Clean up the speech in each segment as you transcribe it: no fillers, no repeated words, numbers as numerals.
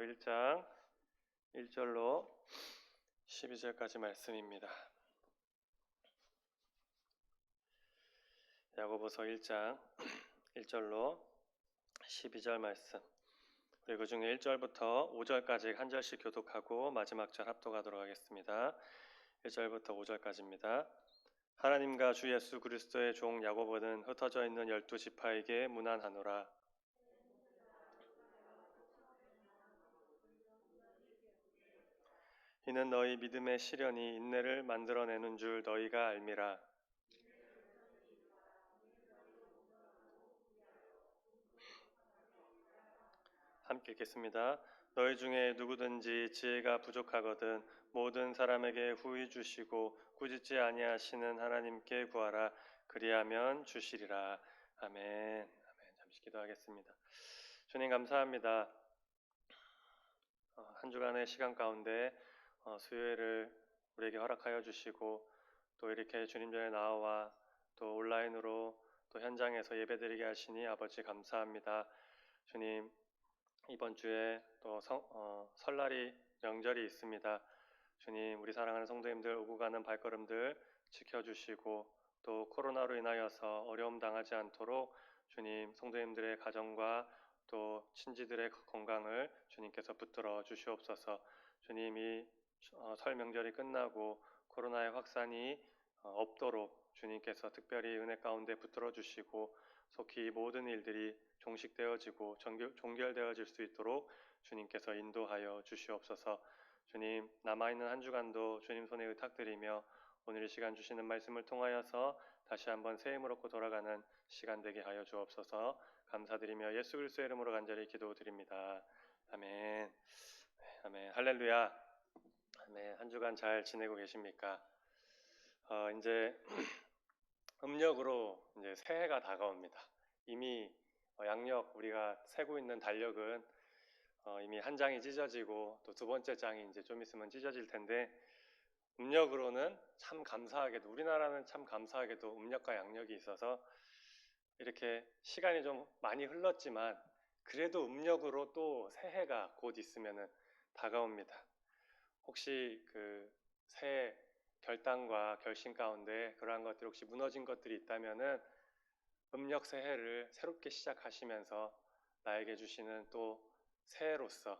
1장 1절로 12절까지 말씀입니다. 야고보서 1장 1절로 12절 말씀. 그리고 그 중에 1절부터 5절까지 한 절씩 교독하고 마지막 절 합독하도록 하겠습니다. 1절부터 5절까지입니다. 하나님과 주 예수 그리스도의 종 야고보는 흩어져 있는 12지파에게 문안하노라. 이는 너희 믿음의 시련이 인내를 만들어내는 줄 너희가 알미라. 함께 읽겠습니다. 너희 중에 누구든지 지혜가 부족하거든 모든 사람에게 후히 주시고 꾸짖지 아니하시는 하나님께 구하라. 그리하면 주시리라. 아멘. 아멘. 잠시 기도하겠습니다. 주님 감사합니다. 한 주간의 시간 가운데 수요일을 우리에게 허락하여 주시고 또 이렇게 주님 전에 나와 또 온라인으로 또 현장에서 예배드리게 하시니 아버지 감사합니다. 주님 이번 주에 또 설날이 명절이 있습니다. 주님 우리 사랑하는 성도님들 오고 가는 발걸음들 지켜주시고 또 코로나로 인하여서 어려움 당하지 않도록 주님 성도님들의 가정과 또 친지들의 건강을 주님께서 붙들어 주시옵소서. 주님이 설 명절이 끝나고 코로나의 확산이 없도록 주님께서 특별히 은혜 가운데 붙들어 주시고 속히 모든 일들이 종식되어지고 종결되어질 수 있도록 주님께서 인도하여 주시옵소서. 주님 남아있는 한 주간도 주님 손에 의탁드리며 오늘 이 시간 주시는 말씀을 통하여서 다시 한번 새 힘을 얻고 돌아가는 시간 되게 하여 주옵소서. 감사드리며 예수 그리스도의 이름으로 간절히 기도드립니다. 아멘. 아멘. 할렐루야. 아멘. 한 주간 잘 지내고 계십니까? 이제 음력으로 이제 새해가 다가옵니다. 이미 양력 우리가 세고 있는 달력은 이미 한 장이 찢어지고 또 두 번째 장이 이제 좀 있으면 찢어질 텐데 음력으로는 참 감사하게도 우리나라는 참 감사하게도 음력과 양력이 있어서 이렇게 시간이 좀 많이 흘렀지만 그래도 음력으로 또 새해가 곧 있으면은 다가옵니다. 혹시 그 새해 결단과 결심 가운데 그러한 것들이 혹시 무너진 것들이 있다면은 음력 새해를 새롭게 시작하시면서 나에게 주시는 또 새해로서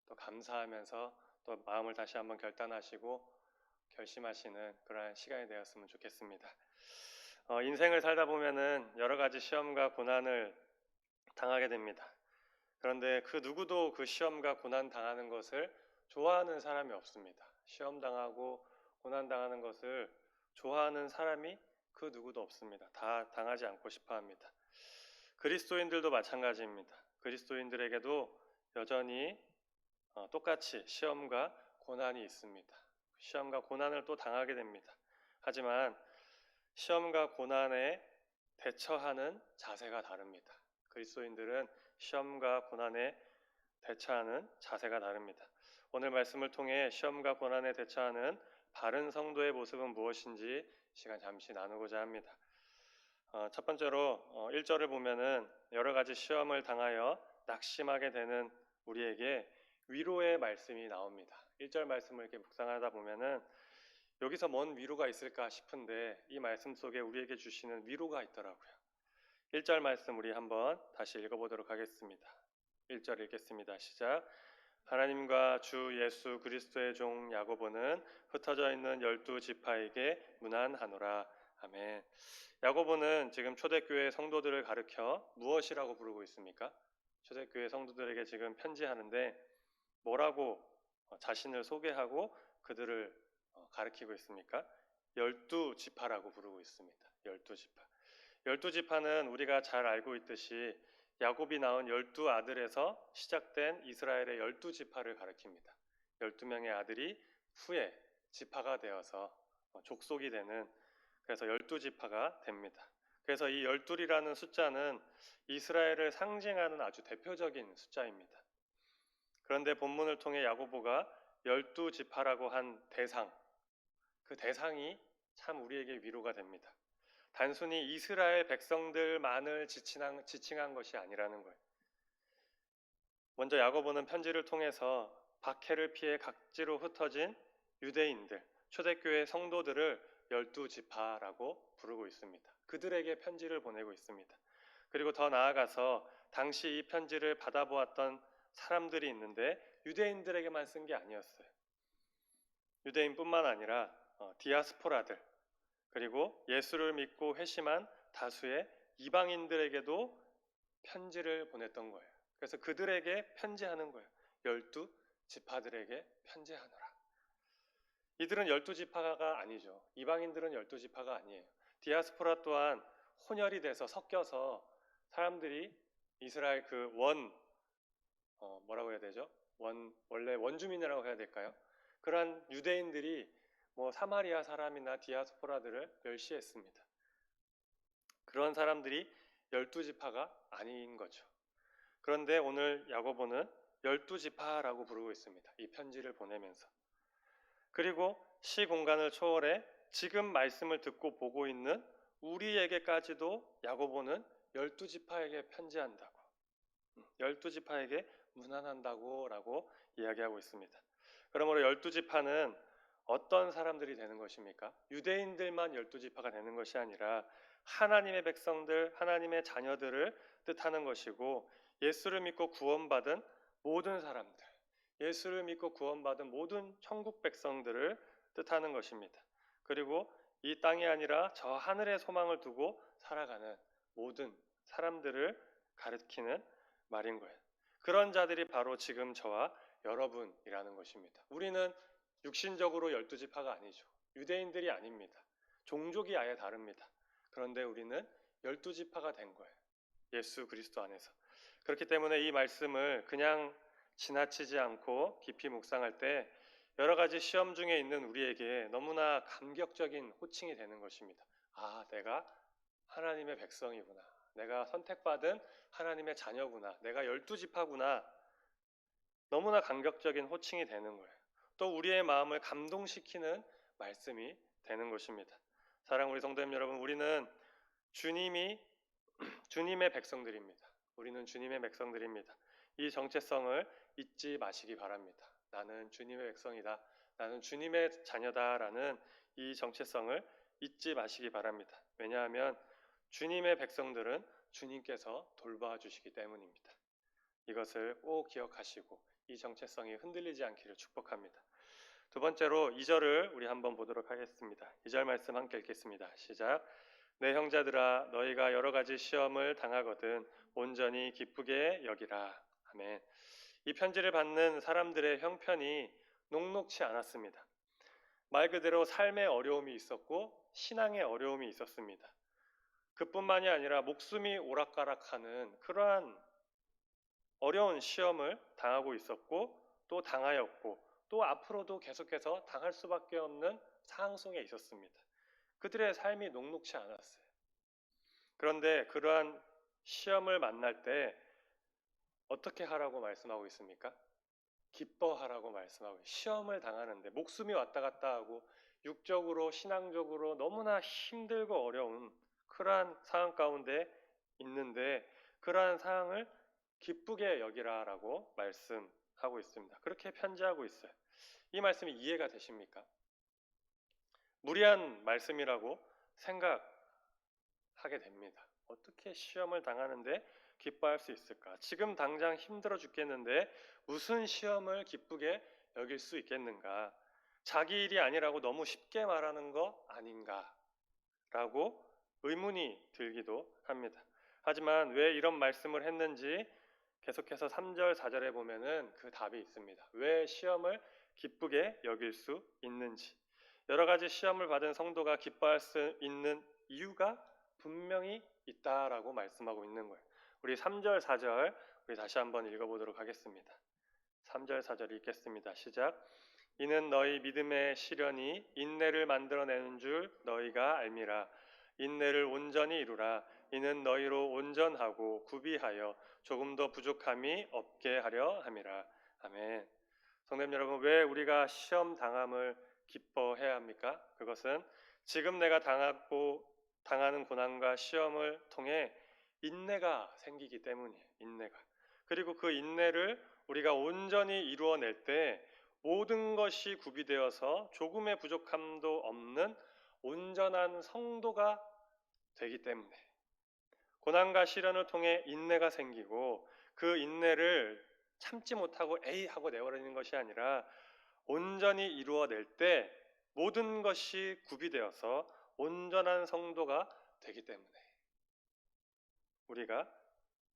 또 감사하면서 또 마음을 다시 한번 결단하시고 결심하시는 그러한 시간이 되었으면 좋겠습니다. 인생을 살다 보면은 여러 가지 시험과 고난을 당하게 됩니다. 그런데 그 누구도 그 시험과 고난 당하는 것을 좋아하는 사람이 없습니다. 시험 당하고 고난 당하는 것을 좋아하는 사람이 그 누구도 없습니다. 다 당하지 않고 싶어 합니다. 그리스도인들도 마찬가지입니다. 그리스도인들에게도 여전히 똑같이 시험과 고난이 있습니다. 시험과 고난을 또 당하게 됩니다. 하지만 시험과 고난에 대처하는 자세가 다릅니다. 그리스도인들은 시험과 고난에 대처하는 자세가 다릅니다. 오늘 말씀을 통해 시험과 고난에 대처하는 바른 성도의 모습은 무엇인지 시간 잠시 나누고자 합니다. 첫 번째로 1절을 보면은 여러 가지 시험을 당하여 낙심하게 되는 우리에게 위로의 말씀이 나옵니다. 1절 말씀을 이렇게 묵상하다 보면은 여기서 뭔 위로가 있을까 싶은데 이 말씀 속에 우리에게 주시는 위로가 있더라고요. 1절 말씀 우리 한번 다시 읽어보도록 하겠습니다. 1절 읽겠습니다. 시작. 하나님과 주 예수 그리스도의 종 야고보는 흩어져 있는 12지파에게 문안하노라. 아멘. 야고보는 지금 초대교회 성도들을 가르쳐 무엇이라고 부르고 있습니까? 초대교회 성도들에게 지금 편지하는데 뭐라고 자신을 소개하고 그들을 가르치고 있습니까? 12지파라고 부르고 있습니다. 12지파. 12지파는 우리가 잘 알고 있듯이 야곱이 낳은 12아들에서 시작된 이스라엘의 12지파를 가리킵니다. 12명의 아들이 후에 지파가 되어서 족속이 되는 그래서 12지파가 됩니다. 그래서 이 12이라는 숫자는 이스라엘을 상징하는 아주 대표적인 숫자입니다. 그런데 본문을 통해 야고보가 12지파라고 한 대상, 그 대상이 참 우리에게 위로가 됩니다. 단순히 이스라엘 백성들만을 지칭한 것이 아니라는 거예요. 먼저 야고보는 편지를 통해서 박해를 피해 각지로 흩어진 유대인들, 초대교회 성도들을 12지파라고 부르고 있습니다. 그들에게 편지를 보내고 있습니다. 그리고 더 나아가서 당시 이 편지를 받아보았던 사람들이 있는데 유대인들에게만 쓴 게 아니었어요. 유대인뿐만 아니라 디아스포라들, 그리고 예수를 믿고 회심한 다수의 이방인들에게도 편지를 보냈던 거예요. 그래서 그들에게 편지하는 거예요. 12지파들에게 편지하노라. 이들은 12지파가 아니죠. 이방인들은 12지파가 아니에요. 디아스포라 또한 혼혈이 돼서 섞여서 사람들이 이스라엘 뭐라고 해야 되죠? 원래 원주민이라고 해야 될까요? 그러한 유대인들이 사마리아 사람이나 디아스포라들을 멸시했습니다. 그런 사람들이 12지파가 아닌 거죠. 그런데 오늘 야고보는 12지파라고 부르고 있습니다. 이 편지를 보내면서. 그리고 시공간을 초월해 지금 말씀을 듣고 보고 있는 우리에게까지도 야고보는 12지파에게 편지한다고, 12지파에게 문안한다고 라고 이야기하고 있습니다. 그러므로 12지파는 어떤 사람들이 되는 것입니까? 유대인들만 12지파가 되는 것이 아니라 하나님의 백성들, 하나님의 자녀들을 뜻하는 것이고, 예수를 믿고 구원받은 모든 사람들, 예수를 믿고 구원받은 모든 천국 백성들을 뜻하는 것입니다. 그리고 이 땅이 아니라 저 하늘의 소망을 두고 살아가는 모든 사람들을 가리키는 말인 거예요. 그런 자들이 바로 지금 저와 여러분이라는 것입니다. 우리는 육신적으로 12지파가 아니죠. 유대인들이 아닙니다. 종족이 아예 다릅니다. 그런데 우리는 12지파가 된 거예요. 예수 그리스도 안에서. 그렇기 때문에 이 말씀을 그냥 지나치지 않고 깊이 묵상할 때 여러 가지 시험 중에 있는 우리에게 너무나 감격적인 호칭이 되는 것입니다. 아, 내가 하나님의 백성이구나. 내가 선택받은 하나님의 자녀구나. 내가 12지파구나. 너무나 감격적인 호칭이 되는 거예요. 또 우리의 마음을 감동시키는 말씀이 되는 것입니다. 사랑하는 우리 성도님 여러분, 우리는 주님의 백성들입니다. 우리는 주님의 백성들입니다. 이 정체성을 잊지 마시기 바랍니다. 나는 주님의 백성이다. 나는 주님의 자녀다라는 이 정체성을 잊지 마시기 바랍니다. 왜냐하면 주님의 백성들은 주님께서 돌봐주시기 때문입니다. 이것을 꼭 기억하시고 이 정체성이 흔들리지 않기를 축복합니다. 두 번째로 2절을 우리 한번 보도록 하겠습니다. 2절 말씀 함께 읽겠습니다. 시작. 내 형제들아 너희가 여러 가지 시험을 당하거든 온전히 기쁘게 여기라. 아멘. 이 편지를 받는 사람들의 형편이 녹록치 않았습니다. 말 그대로 삶의 어려움이 있었고 신앙의 어려움이 있었습니다. 그뿐만이 아니라 목숨이 오락가락하는 그러한 어려운 시험을 당하고 있었고 또 당하였고 또 앞으로도 계속해서 당할 수밖에 없는 상황 속에 있었습니다. 그들의 삶이 녹록치 않았어요. 그런데 그러한 시험을 만날 때 어떻게 하라고 말씀하고 있습니까? 기뻐하라고 말씀하고 있어요. 시험을 당하는데 목숨이 왔다 갔다 하고 육적으로 신앙적으로 너무나 힘들고 어려운 그러한 상황 가운데 있는데 그러한 상황을 기쁘게 여기라라고 말씀하고 있습니다. 그렇게 편지하고 있어요. 이 말씀이 이해가 되십니까? 무리한 말씀이라고 생각하게 됩니다. 어떻게 시험을 당하는데 기뻐할 수 있을까? 지금 당장 힘들어 죽겠는데 무슨 시험을 기쁘게 여길 수 있겠는가? 자기 일이 아니라고 너무 쉽게 말하는 거 아닌가? 라고 의문이 들기도 합니다. 하지만 왜 이런 말씀을 했는지 계속해서 3절, 4절에 보면은 그 답이 있습니다. 왜 시험을 기쁘게 여길 수 있는지. 여러 가지 시험을 받은 성도가 기뻐할 수 있는 이유가 분명히 있다라고 말씀하고 있는 거예요. 우리 3절, 4절 우리 다시 한번 읽어보도록 하겠습니다. 3절, 4절 읽겠습니다. 시작. 이는 너희 믿음의 시련이 인내를 만들어내는 줄 너희가 알미라. 인내를 온전히 이루라. 이는 너희로 온전하고 구비하여 조금 더 부족함이 없게 하려 함이라. 아멘. 성도님 여러분, 왜 우리가 시험 당함을 기뻐해야 합니까? 그것은 지금 내가 당하는 고난과 시험을 통해 인내가 생기기 때문이에요. 인내가. 그리고 그 인내를 우리가 온전히 이루어낼 때 모든 것이 구비되어서 조금의 부족함도 없는 온전한 성도가 되기 때문에 고난과 시련을 통해 인내가 생기고 그 인내를 참지 못하고 에이 하고 내버리는 것이 아니라 온전히 이루어낼 때 모든 것이 구비되어서 온전한 성도가 되기 때문에 우리가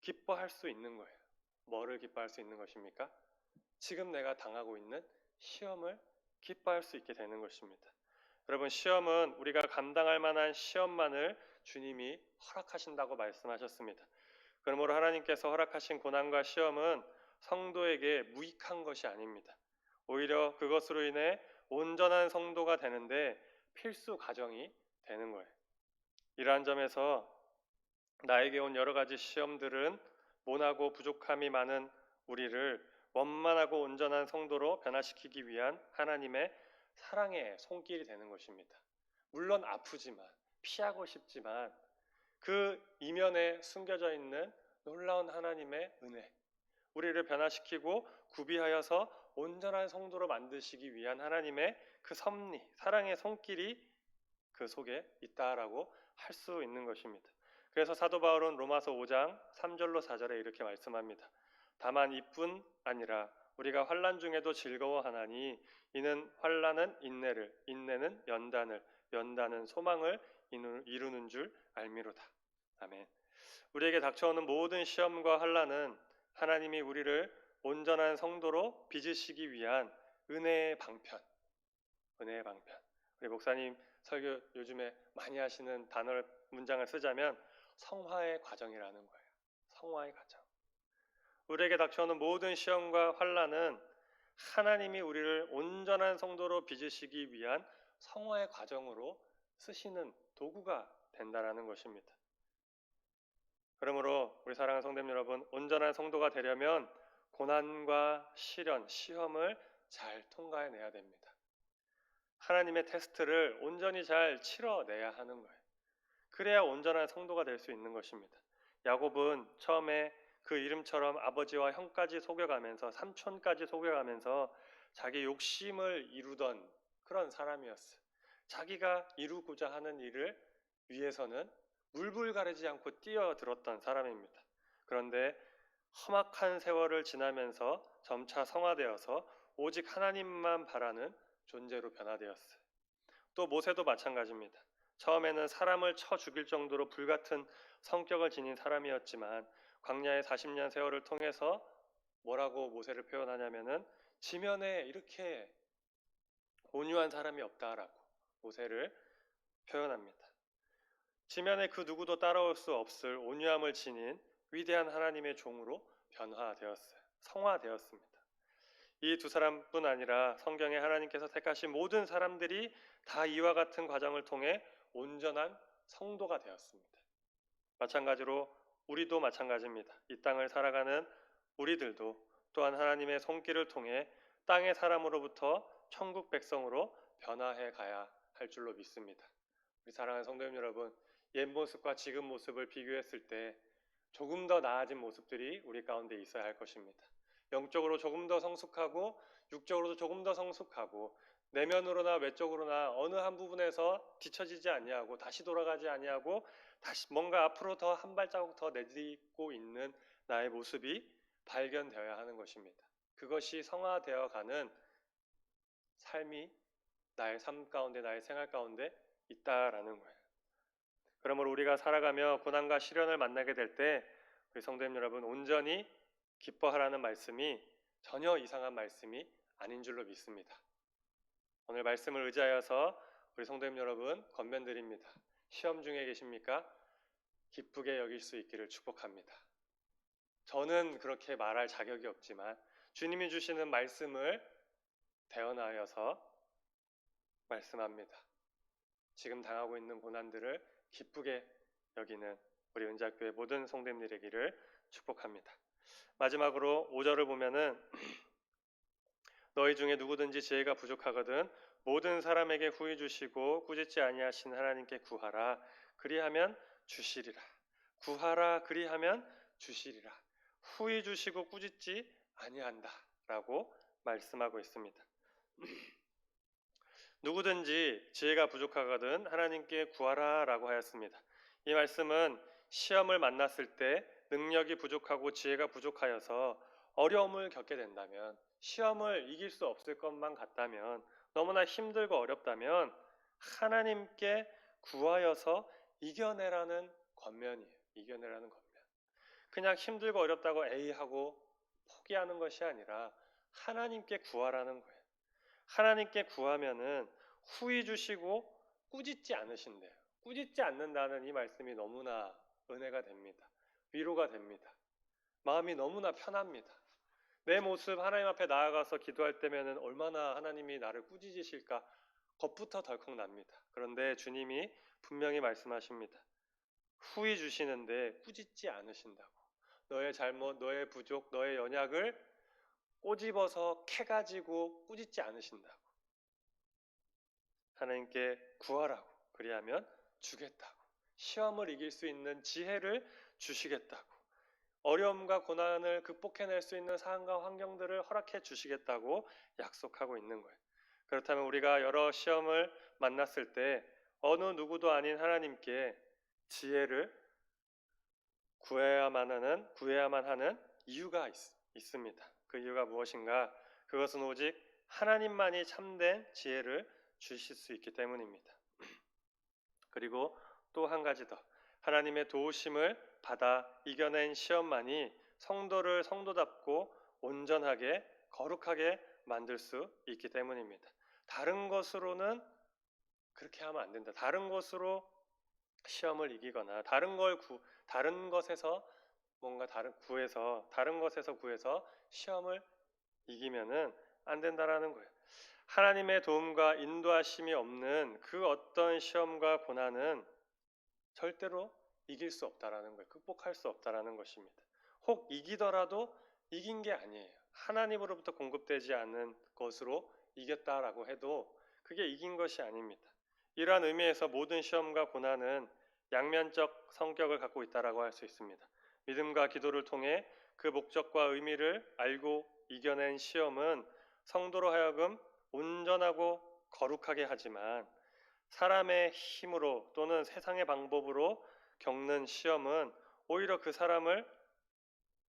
기뻐할 수 있는 거예요. 뭐를 기뻐할 수 있는 것입니까? 지금 내가 당하고 있는 시험을 기뻐할 수 있게 되는 것입니다. 여러분, 시험은 우리가 감당할 만한 시험만을 주님이 허락하신다고 말씀하셨습니다. 그러므로 하나님께서 허락하신 고난과 시험은 성도에게 무익한 것이 아닙니다. 오히려 그것으로 인해 온전한 성도가 되는데 필수 과정이 되는 거예요. 이러한 점에서 나에게 온 여러 가지 시험들은 모나고 부족함이 많은 우리를 원만하고 온전한 성도로 변화시키기 위한 하나님의 사랑의 손길이 되는 것입니다. 물론 아프지만, 피하고 싶지만 그 이면에 숨겨져 있는 놀라운 하나님의 은혜, 우리를 변화시키고 구비하여서 온전한 성도로 만드시기 위한 하나님의 그 섭리, 사랑의 손길이 그 속에 있다라고 할 수 있는 것입니다. 그래서 사도 바울은 로마서 5장 3절로 4절에 이렇게 말씀합니다. 다만 이뿐 아니라 우리가 환난 중에도 즐거워하나니 이는 환난은 인내를, 인내는 연단을, 연단은 소망을 이루는 줄 알미로다. 아멘. 우리에게 닥쳐오는 모든 시험과 환난은 하나님이 우리를 온전한 성도로 빚으시기 위한 은혜의 방편, 은혜의 방편. 우리 목사님 설교 요즘에 많이 하시는 단어 문장을 쓰자면 성화의 과정이라는 거예요. 성화의 과정. 우리에게 닥쳐오는 모든 시험과 환난은 하나님이 우리를 온전한 성도로 빚으시기 위한 성화의 과정으로 쓰시는 도구가 된다라는 것입니다. 그러므로 우리 사랑하는 성도님 여러분, 온전한 성도가 되려면 고난과 시련, 시험을 잘 통과해내야 됩니다. 하나님의 테스트를 온전히 잘 치러내야 하는 거예요. 그래야 온전한 성도가 될 수 있는 것입니다. 야곱은 처음에 그 이름처럼 아버지와 형까지 속여가면서 삼촌까지 속여가면서 자기 욕심을 이루던 그런 사람이었어요. 자기가 이루고자 하는 일을 위해서는 물불 가리지 않고 뛰어들었던 사람입니다. 그런데 험악한 세월을 지나면서 점차 성화되어서 오직 하나님만 바라는 존재로 변화되었어요. 또 모세도 마찬가지입니다. 처음에는 사람을 쳐 죽일 정도로 불같은 성격을 지닌 사람이었지만 광야의 40년 세월을 통해서 뭐라고 모세를 표현하냐면은 지면에 이렇게 온유한 사람이 없다라고 모세를 표현합니다. 지면에 그 누구도 따라올 수 없을 온유함을 지닌 위대한 하나님의 종으로 변화되었어요. 성화되었습니다. 이 두 사람뿐 아니라 성경에 하나님께서 택하신 모든 사람들이 다 이와 같은 과정을 통해 온전한 성도가 되었습니다. 마찬가지로 우리도 마찬가지입니다. 이 땅을 살아가는 우리들도 또한 하나님의 손길을 통해 땅의 사람으로부터 천국 백성으로 변화해 가야 할 줄로 믿습니다. 우리 사랑하는 성도님 여러분, 옛 모습과 지금 모습을 비교했을 때 조금 더 나아진 모습들이 우리 가운데 있어야 할 것입니다. 영적으로 조금 더 성숙하고 육적으로도 조금 더 성숙하고 내면으로나 외적으로나 어느 한 부분에서 뒤처지지 아니하고 다시 돌아가지 아니하고 다시 뭔가 앞으로 더 한 발자국 더 내딛고 있는 나의 모습이 발견되어야 하는 것입니다. 그것이 성화되어 가는 삶이 나의 삶 가운데 나의 생활 가운데 있다라는 거예요. 그러므로 우리가 살아가며 고난과 시련을 만나게 될 때 우리 성도님 여러분 온전히 기뻐하라는 말씀이 전혀 이상한 말씀이 아닌 줄로 믿습니다. 오늘 말씀을 의지하여서 우리 성도님 여러분 권면드립니다. 시험 중에 계십니까? 기쁘게 여길 수 있기를 축복합니다. 저는 그렇게 말할 자격이 없지만 주님이 주시는 말씀을 대언하여서 말씀합니다. 지금 당하고 있는 고난들을 기쁘게 여기는 우리 은자교회 모든 성도님 되기를 축복합니다. 마지막으로 5절을 보면은 너희 중에 누구든지 지혜가 부족하거든 모든 사람에게 후히 주시고 꾸짖지 아니하신 하나님께 구하라 그리하면 주시리라. 구하라 그리하면 주시리라. 후히 주시고 꾸짖지 아니한다라고 말씀하고 있습니다. 누구든지 지혜가 부족하거든 하나님께 구하라라고 하였습니다. 이 말씀은 시험을 만났을 때 능력이 부족하고 지혜가 부족하여서 어려움을 겪게 된다면, 시험을 이길 수 없을 것만 같다면, 너무나 힘들고 어렵다면 하나님께 구하여서 이겨내라는 권면이에요. 이겨내라는 권면. 그냥 힘들고 어렵다고 에이 하고 포기하는 것이 아니라 하나님께 구하라는 거예요. 하나님께 구하면은 후히 주시고 꾸짖지 않으신대요. 꾸짖지 않는다는 이 말씀이 너무나 은혜가 됩니다. 위로가 됩니다. 마음이 너무나 편합니다. 내 모습 하나님 앞에 나아가서 기도할 때면은 얼마나 하나님이 나를 꾸짖으실까 겁부터 덜컥 납니다. 그런데 주님이 분명히 말씀하십니다. 후히 주시는데 꾸짖지 않으신다고. 너의 잘못, 너의 부족, 너의 연약을 꼬집어서 캐가지고 꾸짖지 않으신다고. 하나님께 구하라고. 그리하면 주겠다고. 시험을 이길 수 있는 지혜를 주시겠다고. 어려움과 고난을 극복해낼 수 있는 상황과 환경들을 허락해 주시겠다고 약속하고 있는 거예요. 그렇다면 우리가 여러 시험을 만났을 때 어느 누구도 아닌 하나님께 지혜를 구해야만 하는 이유가 있습니다. 그 이유가 무엇인가? 그것은 오직 하나님만이 참된 지혜를 주실 수 있기 때문입니다. 그리고 또 한 가지 더, 하나님의 도우심을 받아 이겨낸 시험만이 성도를 성도답고 온전하게 거룩하게 만들 수 있기 때문입니다. 다른 것으로는 그렇게 하면 안 된다. 다른 것으로 시험을 이기거나 다른 것에서 다른 것에서 구해서 시험을 이기면은 안 된다라는 거예요. 하나님의 도움과 인도하심이 없는 그 어떤 시험과 고난은 절대로 이길 수 없다라는 거예요. 극복할 수 없다라는 것입니다. 혹 이기더라도 이긴 게 아니에요. 하나님으로부터 공급되지 않는 것으로 이겼다라고 해도 그게 이긴 것이 아닙니다. 이러한 의미에서 모든 시험과 고난은 양면적 성격을 갖고 있다라고 할 수 있습니다. 믿음과 기도를 통해 그 목적과 의미를 알고 이겨낸 시험은 성도로 하여금 온전하고 거룩하게 하지만, 사람의 힘으로 또는 세상의 방법으로 겪는 시험은 오히려 그 사람을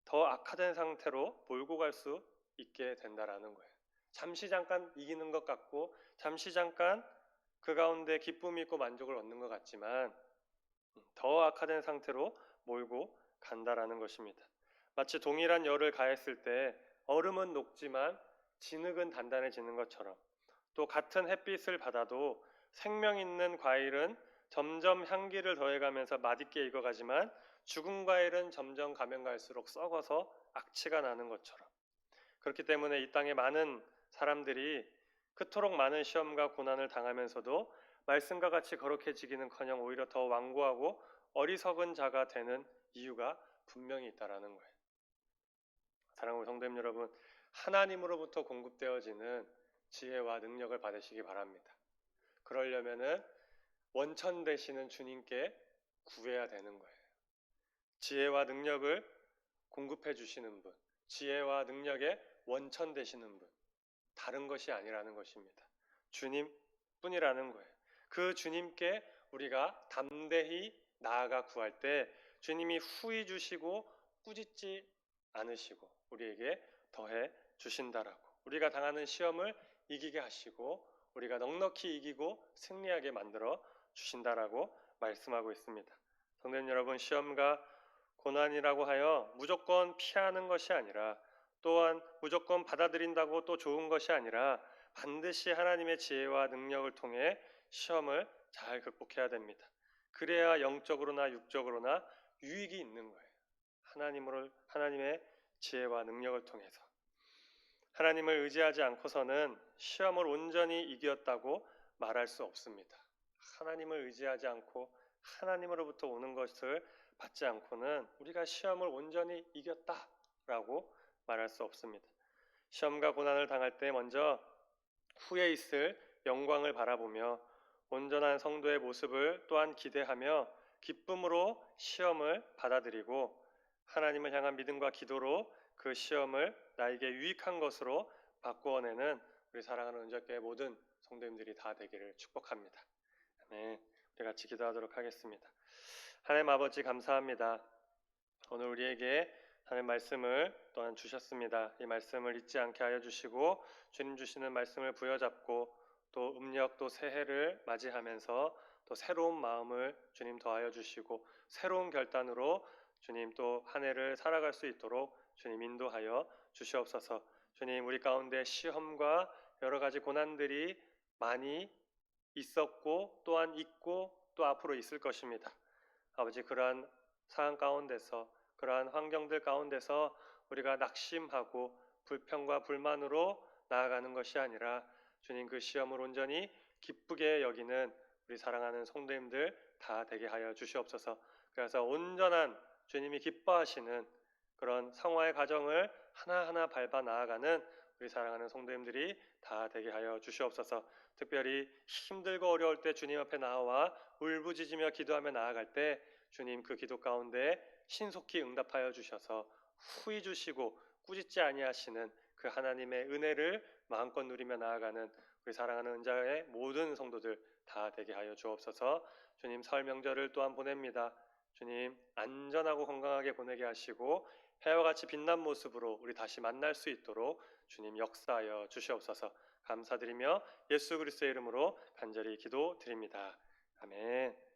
더 악화된 상태로 몰고 갈 수 있게 된다라는 거예요. 잠시 잠깐 이기는 것 같고, 잠시 잠깐 그 가운데 기쁨이 있고 만족을 얻는 것 같지만 더 악화된 상태로 몰고 간다라는 것입니다. 마치 동일한 열을 가했을 때 얼음은 녹지만 진흙은 단단해지는 것처럼, 또 같은 햇빛을 받아도 생명 있는 과일은 점점 향기를 더해가면서 맛있게 익어가지만 죽은 과일은 점점 가면 갈수록 썩어서 악취가 나는 것처럼, 그렇기 때문에 이 땅에 많은 사람들이 그토록 많은 시험과 고난을 당하면서도 말씀과 같이 거룩해지기는커녕 오히려 더 완고하고 어리석은 자가 되는 이유가 분명히 있다라는 거예요. 사랑하는 성도님 여러분, 하나님으로부터 공급되어지는 지혜와 능력을 받으시기 바랍니다. 그러려면은 원천 되시는 주님께 구해야 되는 거예요. 지혜와 능력을 공급해 주시는 분, 지혜와 능력의 원천 되시는 분, 다른 것이 아니라는 것입니다. 주님뿐이라는 거예요. 그 주님께 우리가 담대히 나아가 구할 때 주님이 후히 주시고 꾸짖지 않으시고 우리에게 더해 주신다라고, 우리가 당하는 시험을 이기게 하시고 우리가 넉넉히 이기고 승리하게 만들어 주신다라고 말씀하고 있습니다. 성도님 여러분, 시험과 고난이라고 하여 무조건 피하는 것이 아니라, 또한 무조건 받아들인다고 또 좋은 것이 아니라, 반드시 하나님의 지혜와 능력을 통해 시험을 잘 극복해야 됩니다. 그래야 영적으로나 육적으로나 유익이 있는 거예요. 하나님의 지혜와 능력을 통해서. 하나님을 의지하지 않고서는 시험을 온전히 이겼다고 말할 수 없습니다. 하나님을 의지하지 않고 하나님으로부터 오는 것을 받지 않고는 우리가 시험을 온전히 이겼다라고 말할 수 없습니다. 시험과 고난을 당할 때 먼저 후에 있을 영광을 바라보며 온전한 성도의 모습을 또한 기대하며 기쁨으로 시험을 받아들이고, 하나님을 향한 믿음과 기도로 그 시험을 나에게 유익한 것으로 바꾸어내는 우리 사랑하는 은적교회 모든 성도님들이 다 되기를 축복합니다. 아멘. 우리 같이 기도하도록 하겠습니다. 하나님 아버지 감사합니다. 오늘 우리에게 하나님 말씀을 또한 주셨습니다. 이 말씀을 잊지 않게 하여 주시고 주님 주시는 말씀을 부여잡고 또 음력 또 새해를 맞이하면서 또 새로운 마음을 주님 더하여 주시고 새로운 결단으로 주님 또 한 해를 살아갈 수 있도록 주님 인도하여 주시옵소서. 주님 우리 가운데 시험과 여러 가지 고난들이 많이 있었고 또한 있고 또 앞으로 있을 것입니다. 아버지 그러한 상황 가운데서 그러한 환경들 가운데서 우리가 낙심하고 불평과 불만으로 나아가는 것이 아니라 주님 그 시험을 온전히 기쁘게 여기는 우리 사랑하는 성도님들 다 되게 하여 주시옵소서. 그래서 온전한 주님이 기뻐하시는 그런 성화의 과정을 하나하나 밟아 나아가는 우리 사랑하는 성도님들이 다 되게 하여 주시옵소서. 특별히 힘들고 어려울 때 주님 앞에 나와 울부짖으며 기도하며 나아갈 때 주님 그 기도 가운데 신속히 응답하여 주셔서 후히 주시고 꾸짖지 아니하시는 그 하나님의 은혜를 마음껏 누리며 나아가는 우리 사랑하는 은자의 모든 성도들 다 되게 하여 주옵소서. 주님 설 명절을 또한 보냅니다. 주님 안전하고 건강하게 보내게 하시고 해와 같이 빛난 모습으로 우리 다시 만날 수 있도록 주님 역사하여 주시옵소서. 감사드리며 예수 그리스도의 이름으로 간절히 기도드립니다. 아멘.